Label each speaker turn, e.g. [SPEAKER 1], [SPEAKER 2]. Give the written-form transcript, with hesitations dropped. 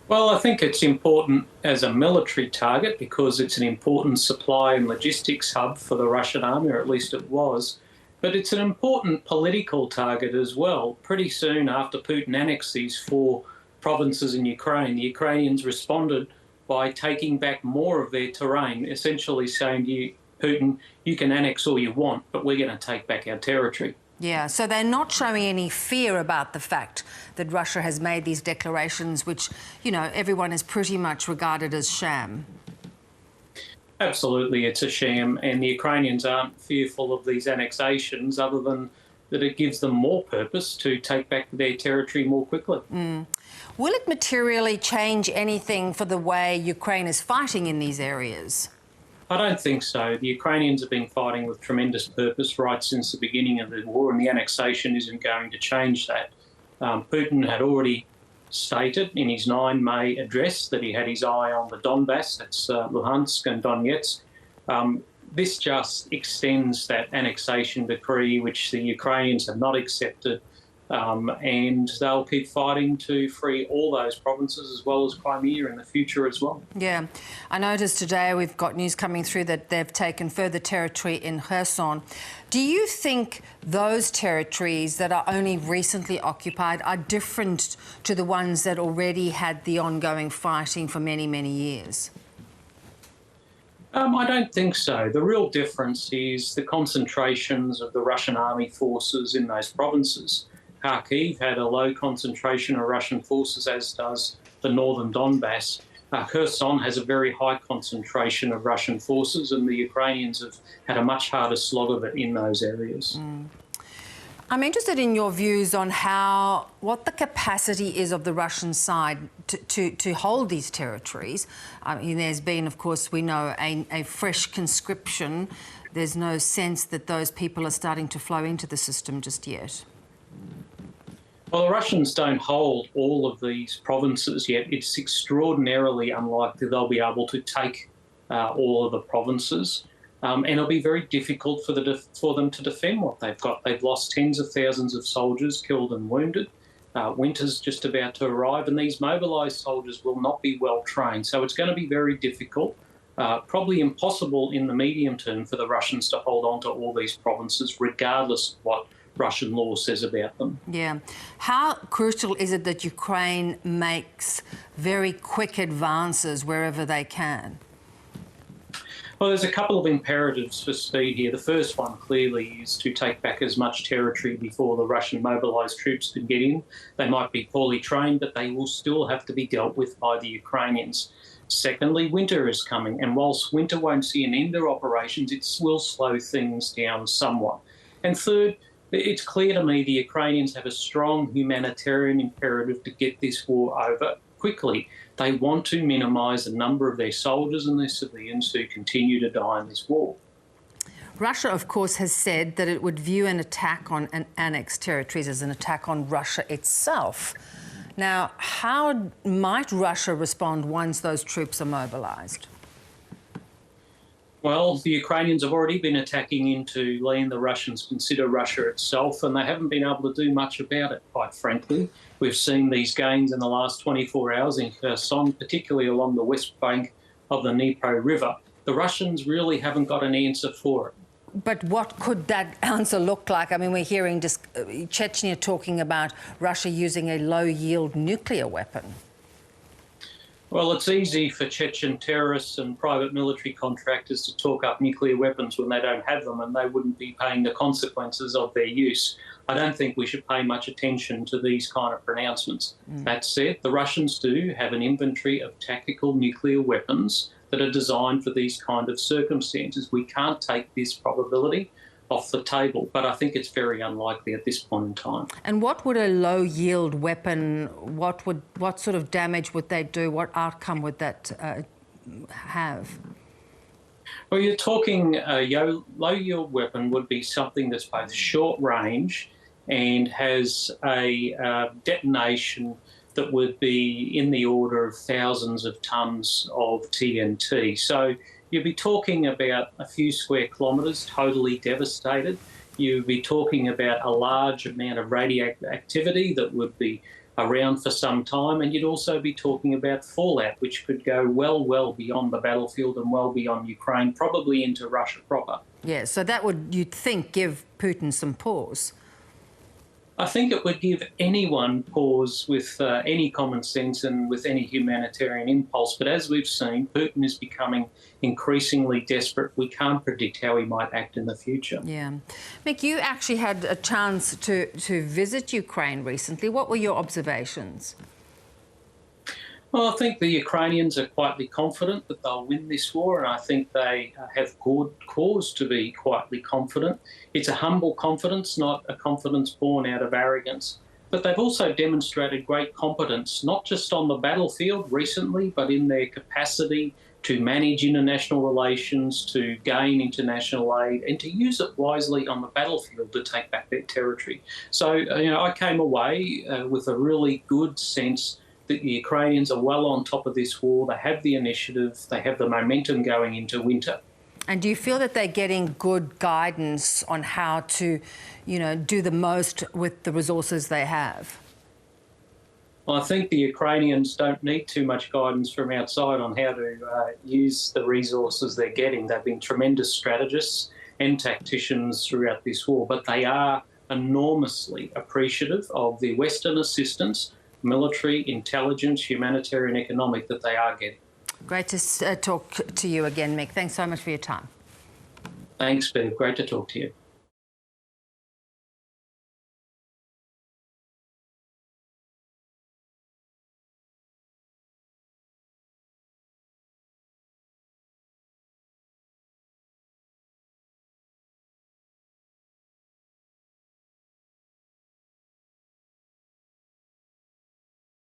[SPEAKER 1] Well, I think it's important as a military target because it's an important supply and logistics hub for the Russian army, or at least it was. But it's an important political target as well. Pretty soon after Putin annexed these four provinces in Ukraine, the Ukrainians responded by taking back more of their terrain, essentially saying to you, Putin, you can annex all you want, but we're going to take back our territory.
[SPEAKER 2] Yeah, so they're not showing any fear about the fact that Russia has made these declarations, which, you know, everyone has pretty much regarded as sham.
[SPEAKER 1] Absolutely, it's a sham, and the Ukrainians aren't fearful of these annexations other than that it gives them more purpose to take back their territory more quickly.
[SPEAKER 2] Will it materially change anything for the way Ukraine is fighting in these areas?
[SPEAKER 1] I don't think so. The Ukrainians have been fighting with tremendous purpose right since the beginning of the war, and the annexation isn't going to change that. Putin had already stated in his 9 May address that he had his eye on the Donbass, that's Luhansk and Donetsk. This just extends that annexation decree, which the Ukrainians have not accepted, and they'll keep fighting to free all those provinces as well as Crimea in the future as well.
[SPEAKER 2] Yeah, I noticed today we've got news coming through that they've taken further territory in Kherson. Do you think those territories that are only recently occupied are different to the ones that already had the ongoing fighting for many, many years?
[SPEAKER 1] I don't think so. The real difference is the concentrations of the Russian army forces in those provinces. Kharkiv had a low concentration of Russian forces, as does the northern Donbass. Kherson has a very high concentration of Russian forces, and the Ukrainians have had a much harder slog of it in those areas.
[SPEAKER 2] I'm interested in your views on what the capacity is of the Russian side to hold these territories. I mean, there's been, of course, we know, a fresh conscription. There's no sense that those people are starting to flow into the system just yet.
[SPEAKER 1] Well, the Russians don't hold all of these provinces yet. It's extraordinarily unlikely they'll be able to take all of the provinces. And it'll be very difficult for them to defend what they've got. They've lost tens of thousands of soldiers killed and wounded. Winter's just about to arrive, and these mobilised soldiers will not be well trained. So it's going to be very difficult, probably impossible in the medium term for the Russians to hold on to all these provinces, regardless of what Russian law says about them.
[SPEAKER 2] Yeah. How crucial is it that Ukraine makes very quick advances wherever they can?
[SPEAKER 1] Well, there's a couple of imperatives for speed here. The first one clearly is to take back as much territory before the Russian mobilised troops can get in. They might be poorly trained, but they will still have to be dealt with by the Ukrainians. Secondly, winter is coming, and whilst winter won't see an end to operations, it will slow things down somewhat. And third, it's clear to me the Ukrainians have a strong humanitarian imperative to get this war over quickly. They want to minimise the number of their soldiers and their civilians who continue to die in this war.
[SPEAKER 2] Russia, of course, has said that it would view an attack on annexed territories as an attack on Russia itself. Now, how might Russia respond once those troops are mobilised?
[SPEAKER 1] Well, the Ukrainians have already been attacking into land the Russians consider Russia itself, and they haven't been able to do much about it, quite frankly. We've seen these gains in the last 24 hours in Kherson, particularly along the west bank of the Dnipro River. The Russians really haven't got an answer for it.
[SPEAKER 2] But what could that answer look like? I mean, we're hearing Chechnya talking about Russia using a low-yield nuclear weapon.
[SPEAKER 1] Well, it's easy for Chechen terrorists and private military contractors to talk up nuclear weapons when they don't have them, and they wouldn't be paying the consequences of their use. I don't think we should pay much attention to these kind of pronouncements. That said, the Russians do have an inventory of tactical nuclear weapons that are designed for these kind of circumstances. We can't take this probability off the table, but I think it's very unlikely at this point in time.
[SPEAKER 2] And what would a low-yield weapon, what sort of damage would they do? What outcome would that have?
[SPEAKER 1] Well, you're talking a low-yield weapon would be something that's both short range and has a detonation that would be in the order of thousands of tonnes of TNT. So you'd be talking about a few square kilometres totally devastated. You'd be talking about a large amount of radioactivity that would be around for some time, and you'd also be talking about fallout, which could go well beyond the battlefield and well beyond Ukraine, probably into Russia proper.
[SPEAKER 2] Yeah, so that would, you'd think, give Putin some pause.
[SPEAKER 1] I think it would give anyone pause with any common sense and with any humanitarian impulse. But as we've seen, Putin is becoming increasingly desperate. We can't predict how he might act in the future.
[SPEAKER 2] Yeah. Mick, you actually had a chance to visit Ukraine recently. What were your observations?
[SPEAKER 1] Well, I think the Ukrainians are quietly confident that they'll win this war, and I think they have good cause to be quietly confident. It's a humble confidence, not a confidence born out of arrogance. But they've also demonstrated great competence, not just on the battlefield recently, but in their capacity to manage international relations, to gain international aid, and to use it wisely on the battlefield to take back their territory. So, I came away with a really good sense that the Ukrainians are well on top of this war. They have the initiative, they have the momentum going into winter.
[SPEAKER 2] And do you feel that they're getting good guidance on how to, do the most with the resources they have?
[SPEAKER 1] Well, I think the Ukrainians don't need too much guidance from outside on how to use the resources they're getting. They've been tremendous strategists and tacticians throughout this war, but they are enormously appreciative of the Western assistance, military, intelligence, humanitarian, economic, that they are getting.
[SPEAKER 2] Great to talk to you again, Mick. Thanks so much for your time.
[SPEAKER 1] Thanks, Bev. Great to talk to you.